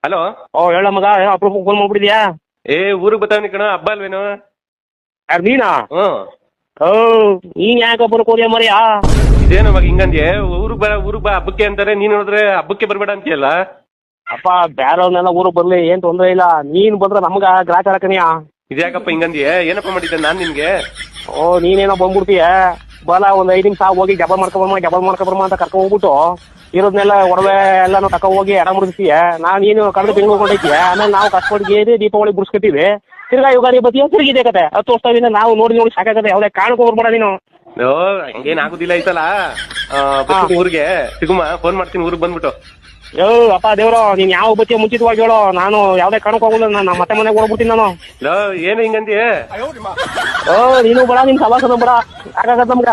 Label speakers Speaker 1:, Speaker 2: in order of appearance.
Speaker 1: Hello.
Speaker 2: ಓ ಹೇಳ ಮಗ, ಅಪ್ರೂಪ ಫೋನ್ ಮಾಡ್ಬಿಟ್ಟಿದ್ಯಾ?
Speaker 1: ಏ ಊರಿಗೆ ಬರ್ತಾವನಿ ಕಣ, ಹಬ್ಬ ಅಲ್ವೇನು?
Speaker 2: ಯಾರು ನೀನಾ?
Speaker 1: ಹ್ಮ್.
Speaker 2: ಓ ನೀನ್ ಯಾಕೆ ಬರಕ್ ಹೋದ್ಯಾ ಮರಿಯಾ?
Speaker 1: ಇದೇನು ಮಗ ಹಿಂಗಂದ್ಯೆ? ಊರಿಗೆ ಬಾ ಹಬ್ಬಕ್ಕೆ ಅಂತಾರೆ, ನೀನ್ ನೋಡಿದ್ರೆ ಹಬ್ಬಕ್ಕೆ ಬರ್ಬೇಡ ಅಂತೀಯಲ್ಲ?
Speaker 2: ಅಪ್ಪ ಬ್ಯಾರವ್ರನ್ನೆಲ್ಲ ಊರಿಗೆ ಬರ್ಲಿ, ಏನ್ ತೊಂದ್ರೆ ಇಲ್ಲ. ನೀನ್ ಬಂದ್ರೆ ನಮ್ಗ ಗ್ರಾಚಾರ ಕಣಿಯಾ.
Speaker 1: ಇದ್ಯಾಕಪ್ಪ ಹಿಂಗಂದ್ಯೆ? ಏನಪ್ಪ ಮಾಡಿದ್ದೆ ನಾನ್ ನಿನ್ಗೆ?
Speaker 2: ಓ ನೀನೇನೋ ಬಂದ್ಬಿಡ್ತೀಯ, ಬಲ ಒಂದ್ 5 ನಿಮಿಷ ಹೋಗಿ ಜಬಲ್ ಮಾಡ್ಕೊಬರ್ಮ ಅಂತ ಕರ್ಕೊಂಡ್ ಹೋಗ್ಬಿಟ್ಟು ಇರೋದ್ನೆಲ್ಲ ಒಡವೆ ಎಲ್ಲಾನು ತಕ ಹೋಗಿ ಎಡ ಮುಡಿಸ್ತೀಯ. ನೀನು ಕಳೆದು ಬೆಂಗಳೂರು ಕೊಂಡೈತೀಯ. ಆಮೇಲೆ ನಾವು ಕಷ್ಟಪಟ್ಟು ದೀಪಾವಳಿ ಬಿಡಿಸ್ಕೊತೀವಿ. ತಿರ್ಗಾ ಯುಗಾದಿ ಬತ್ತೀಯ, ತಿರುಗಿದೆ ಕತೆ 10 ವರ್ಷದಿಂದ ನಾವು ನೋಡಿ ಸಾಕಾಗತ್ತೆ. ಯಾವ್ದೇ ಕಾರಣಕ್ಕೂ ಹೋಗ್ಬೇಡ ನೀನು.
Speaker 1: ಹಂಗೇನ್ ಆಗುದಿಲ್ಲ ಐತಲ್ಲ. ಊರಿಗೆ ಸಿಗುಮ, ಫೋನ್ ಮಾಡ್ತೀನಿ ಊರಿಗೆ ಬಂದ್ಬಿಟ್ಟು.
Speaker 2: ಯೋ ಅಪ್ಪ ದೇವ್ರು, ನೀನ್ ಯಾವ ಬತ್ತಿಯ ಮುಂಚಿತವಾಗಿ ಹೇಳೋ, ನಾನು ಯಾವ್ದೇ ಕಾರಣಕ್ಕೂ ಹೋಗಲ್ಲ. ನಾನು ಮತ್ತೆ ಮನೆಗೆ ಹೋಗ್ಬಿಡ್ತೀನಿ ನಾನು.
Speaker 1: ಏನು ಹಿಂಗಂದ್ಯೆ?
Speaker 2: ಓ ನೀನು ಬೇಡ, ನಿನ್ ಸವಾಸನ ಬೇಡ, ಆಗಾಗತ್ತ ನಮ್ಗ.